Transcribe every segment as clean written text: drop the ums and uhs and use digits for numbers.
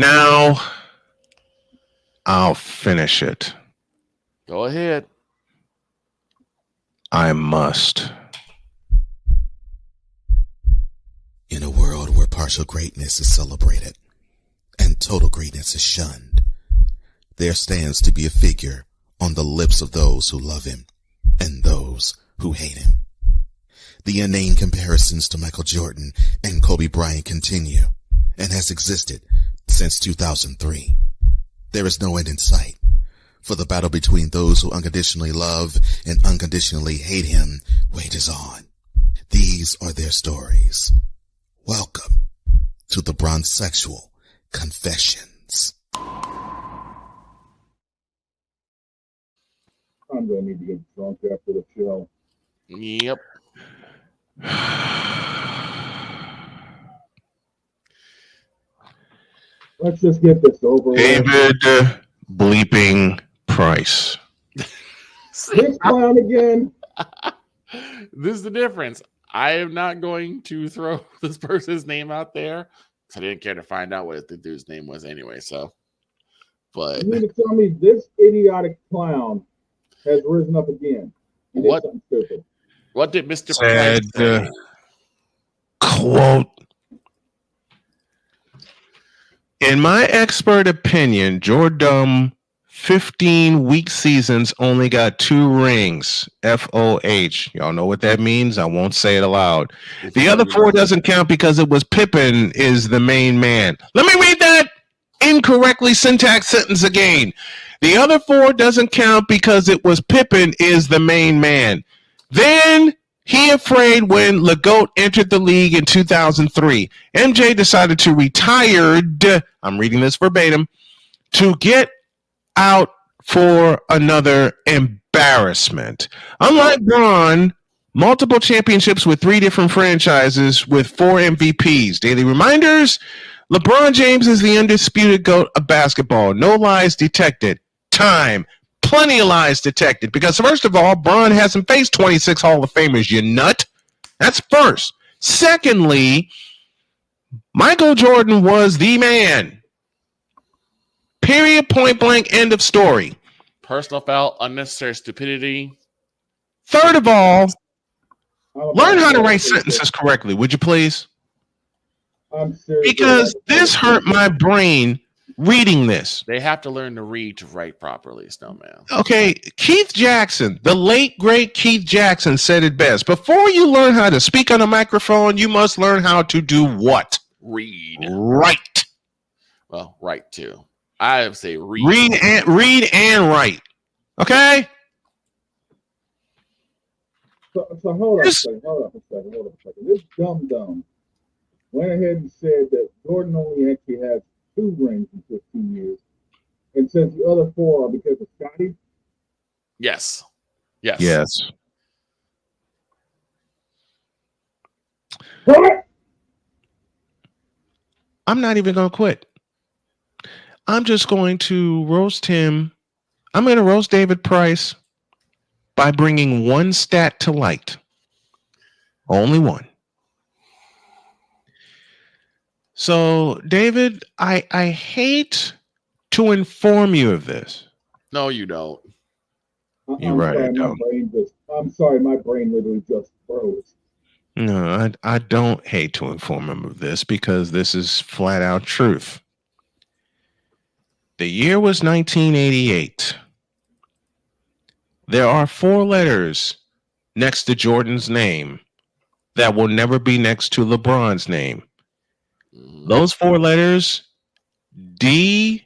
Now I'll finish it. Go ahead. I must. In a world where partial greatness is celebrated and total greatness is shunned, there stands to be a figure on the lips of those who love him and those who hate him. The inane comparisons to Michael Jordan and Kobe Bryant continue and has existed since 2003. There is no end in sight, for the battle between those who unconditionally love and unconditionally hate him wages on. These are their stories. Welcome to the Bronsexual Confessions. I'm going to need to get drunk after the show. Yep. Let's just get this over with. David bleeping Price. This clown again? This is the difference. I am not going to throw this person's name out there because I didn't care to find out what the dude's name was anyway. So, but You mean to tell me this idiotic clown has risen up again? And What? did something stupid. what did Mr. Said, Price say? quote, in my expert opinion, Jordan 15-week seasons only got 2 rings. FOH. Y'all know what that means? I won't say it aloud. The other 4 doesn't count because it was Pippen is the main man. Let me read that incorrectly syntax sentence again. The other 4 doesn't count because it was Pippen is the main man. Then he afraid when LeGoat entered the league in 2003. MJ decided to retire. I'm reading this verbatim to get out for another embarrassment. Unlike Bron, multiple championships with 3 different franchises with 4 MVPs. Daily reminders, LeBron James is the undisputed GOAT of basketball. No lies detected. Time. Plenty of lies detected. Because first of all, Bron hasn't faced 26 Hall of Famers, you nut. That's first. Secondly, Michael Jordan was the man. Period, point blank, end of story. Personal foul, unnecessary stupidity. Third of all, I'm learn how to about write say this. sentences correctly, would you please? I'm serious. Because this hurt my brain reading this. They have to learn to read to write properly, Snowman. Okay, Keith Jackson, the late, great Keith Jackson said it best. Before you learn how to speak on a microphone, you must learn how to do what? Read. Right. Well, write too. I would say read. Read and write. Okay? So hold up a This- second. This dumb went ahead and said that Jordan only actually has 2 rings in 15 years. And says the other 4 are because of Scotty. Yes. Yes. Yes. What? I'm not even going to quit. I'm just going to roast him. I'm going to roast David Price by bringing one stat to light. Only one. So, David, I hate to inform you of this. No, you don't. You're right, I don't. I'm sorry, my brain literally just froze. No, I don't hate to inform him of this because this is flat out truth. The year was 1988. There are 4 letters next to Jordan's name that will never be next to LeBron's name. Those 4 letters, DPOY.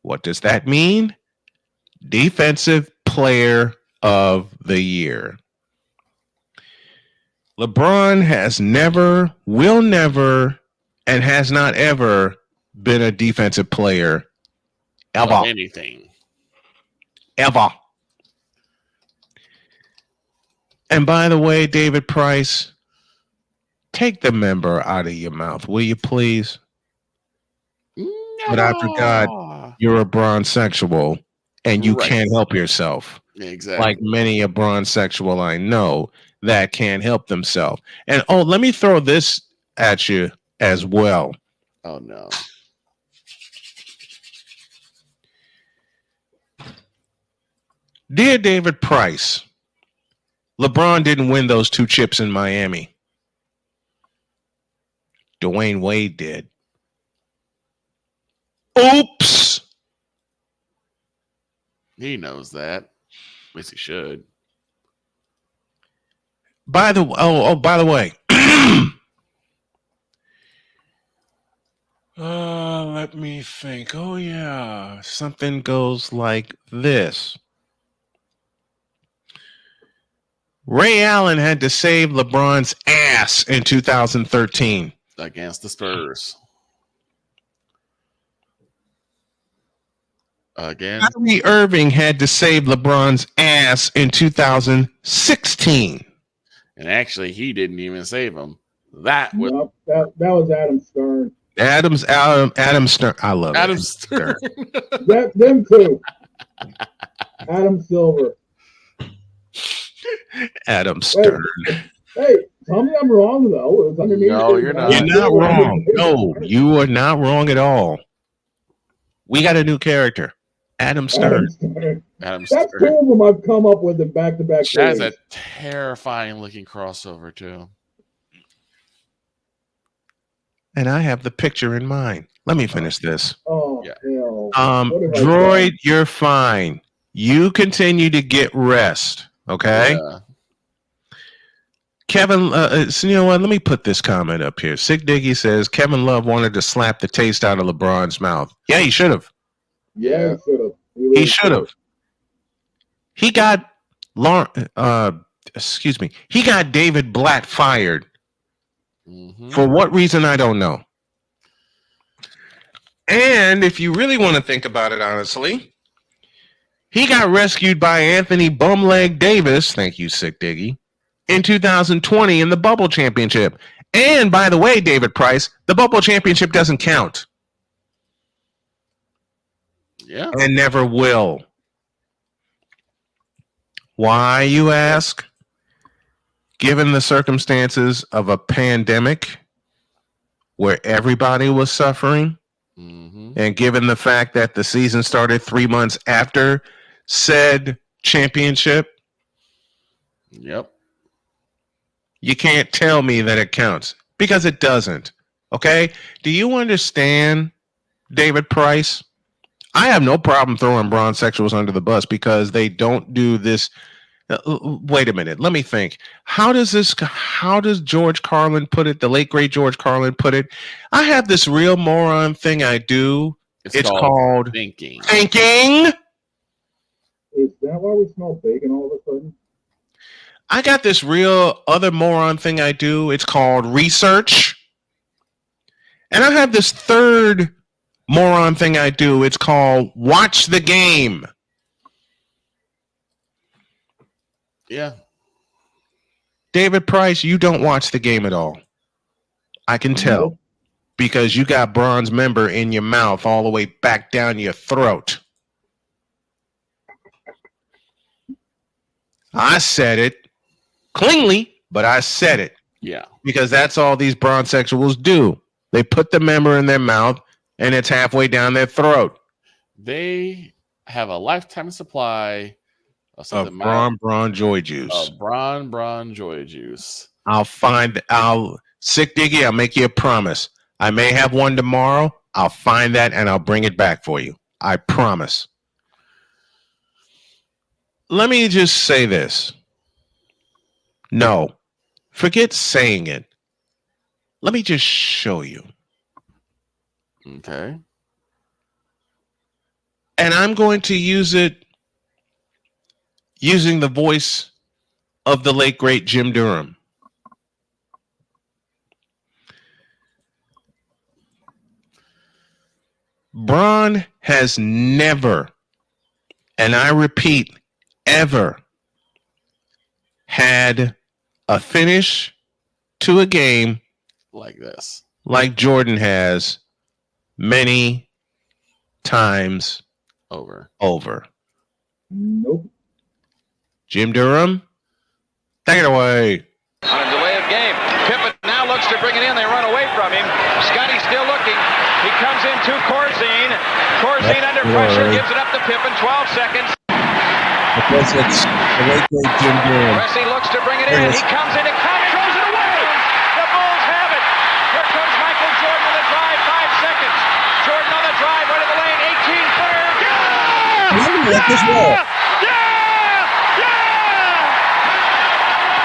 What does that mean? Defensive Player of the Year. LeBron has never, will never, and has not ever been a defensive player ever. Of anything. Ever. And by the way, David Price, take the member out of your mouth, will you please? No. But I forgot you're a bronsexual and you Right. can't help yourself. Exactly. Like many a bronsexual I know, that can't help themselves. And oh, let me throw this at you as well. Oh no. Dear David Price, LeBron didn't win those 2 chips in Miami. Dwayne Wade did. Oops. He knows that. At least he should. By the way, let me think. Oh yeah, something goes like this. Ray Allen had to save LeBron's ass in 2013 Against the Spurs. Again. Kyrie Irving had to save LeBron's ass in 2016. And actually, he didn't even save him. That was No, that was Adam Stern. Adam Stern. I love Adam it. Stern. Them two. Adam Silver. Adam Stern. Hey, tell me I'm wrong though. It's underneath. No, you're not. You're not wrong. No, you are not wrong at all. We got a new character, Adam Stern. Adam That's Stern. two of them I've come up with in back-to-back That's days. a terrifying looking crossover too. And I have the picture in mind. Let me finish this. Oh, Yeah. hell. What have I Droid, done? you're fine. You continue to get rest, okay? Yeah. Kevin, so you know what? Let me put this comment up here. Sick Diggy says Kevin Love wanted to slap the taste out of LeBron's mouth. Yeah, he should have. Yeah, he should have. He should have. He got he got David Blatt fired. Mhm. For what reason, I don't know. And if you really want to think about it honestly, he got rescued by Anthony Bumleg Davis, thank you, Sick Diggy, in 2020 in the Bubble Championship. And by the way, David Price, the Bubble Championship doesn't count. Yeah. And never will. Why, you ask? Given the circumstances of a pandemic where everybody was suffering, and given the fact that the season started 3 months after said championship, Yep. you can't tell me that it counts because it doesn't. Okay? Do you understand, David Price? I have no problem throwing bronsexuals under the bus because they don't do this. Wait a minute. Let me think. How does George Carlin put it? The late great George Carlin put it. I have this real moron thing I do. It's called thinking. Thinking. Is that why we smell bacon all of a sudden? I got this real other moron thing I do. It's called research. And I have this third moron thing I do. It's called watch the game. Yeah. David Price, you don't watch the game at all. I can tell. Nope. Because you got bronze member in your mouth all the way back down your throat. I said it cleanly, but I said it. Yeah. Because that's all these bronsexuals do. They put the member in their mouth and it's halfway down their throat. They have a lifetime supply of something Bron Joy Juice. Bron Joy Juice. Sick Diggy, I'll make you a promise. I may have one tomorrow. I'll find that and I'll bring it back for you. I promise. Let me just say this. No, forget saying it. Let me just show you. Okay. And I'm going to use it using the voice of the late, great Jim Durham. Bron has never, and I repeat, ever had a finish to a game like this, like Jordan has many times over. Nope. Jim Durham, Take it away. On a delay of game. Pippen now looks to bring it in. They run away from him. Scotty's still looking. He comes in to Corzine. Corzine under pressure. Gives it up to Pippen. 12 seconds. Because it's the late great Jim Graham. Pressey looks to bring it in. He comes in. Throws it away. The Bulls have it. Here comes Michael Jordan on the drive. 5 seconds. Jordan on the drive. Right of the lane. 18-footer.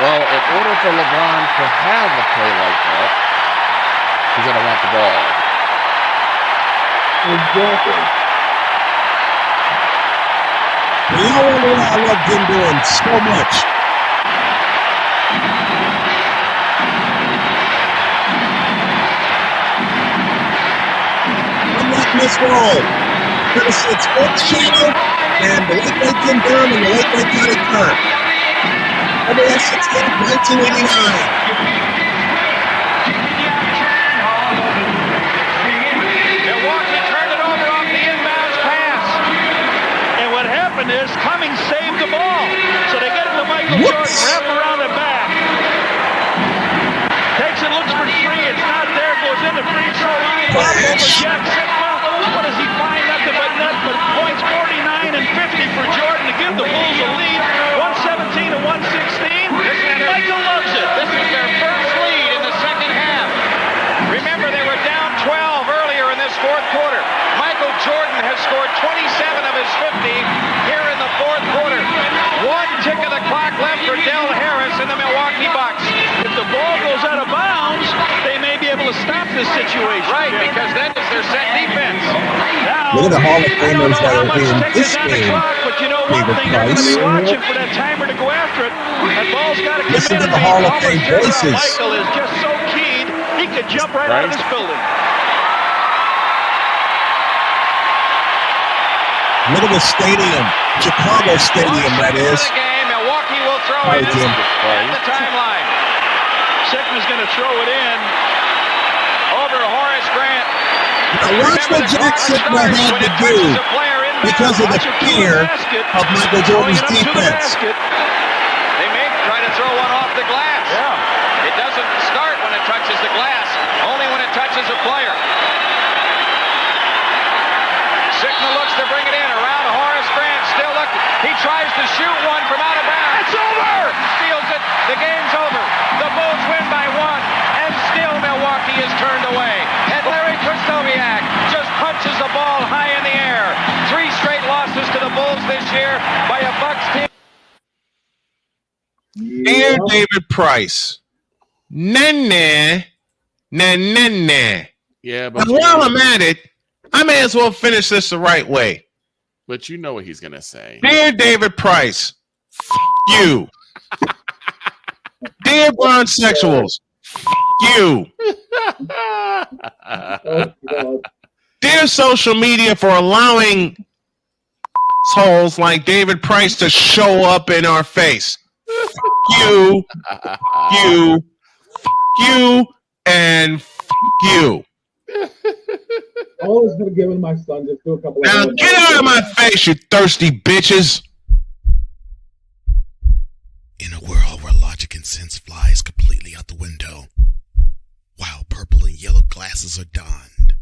Well, in order for LeBron to have a play like that, he's going to want the ball. Exactly. You know what I love Jim doing so much. I'm not Miss World. Courtesy of Sports Channel and the late great Jim Durham and the late great Johnny Kirk. February 16th, 1989. Milwaukee turned it over off the inbounds pass. And what happened is Cummings saved the ball. So they get it to Michael Jordan, wrap around the back. Takes it, looks for three. It's not there. Goes in the free throw line. Over Jack Sigma. What does he find? Nothing but net. But points 49 and 50 for Jordan to give the Bulls a lead. 117 to 116. Michael loves it. This is their first lead in the second half. Remember, they were down 12 earlier in this fourth quarter. Michael Jordan has scored 27 of his 50 here in the fourth quarter. 1 tick of the clock left for Del Harris in the Milwaukee Bucks. If the ball goes out of bounds, they may be able to stop this situation. Right, because then it's their set defense. Now, Look at the Hall of Famers that are in this on the game. clock, but you know one thing, they're going to be watching for that timer to go after it. That ball's got to come Listen in. to the Hall of Fame voices. Michael is just so keyed, he could jump right out of this building. Look at the stadium. Chicago Stadium, that is. The game, Milwaukee will throw Sorry, it Jim. at the timeline. Sigma's going to throw it in. Over Horace Grant. Now watch what Jack Sigma had to do because of the fear of Michael Jordan's defense. They may try to throw one off the glass. Yeah. It doesn't start when it touches the glass, only when it touches a player. Sigma looks to bring it in around Horace Grant, still looking. He tries to shoot one from out of bounds. It's over! Steals it. The game's over. The Bulls win by 1, and still Milwaukee is turned away. And Larry Krystkowiak just punches the ball high in the air. 3 straight losses to the Bulls this year by a Bucks team. Dear David Price, nah. Yeah, but And while I'm at it, I may as well finish this the right way. But you know what he's going to say. Dear David Price, you. Dear Bronsexuals, you. Oh, God. Dear social media for allowing holes like David Price to show up in our face. You, and you. I was going to give it to my son. Just do a couple Now of get out of my face, you thirsty bitches. In a world where logic and sense flies completely out the window, while purple and yellow glasses are donned,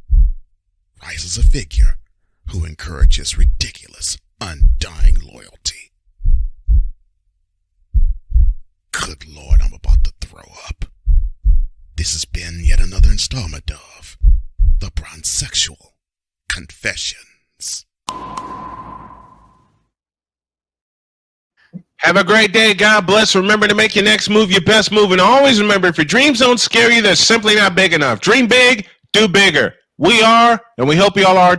rises a figure who encourages ridiculous, undying loyalty. Good Lord, I'm about to throw up. This has been yet another installment of the Bronsexual Confessions. Have a great day. God bless. Remember to make your next move your best move. And always remember, if your dreams don't scare you, they're simply not big enough. Dream big, do bigger. We are, and we hope you all are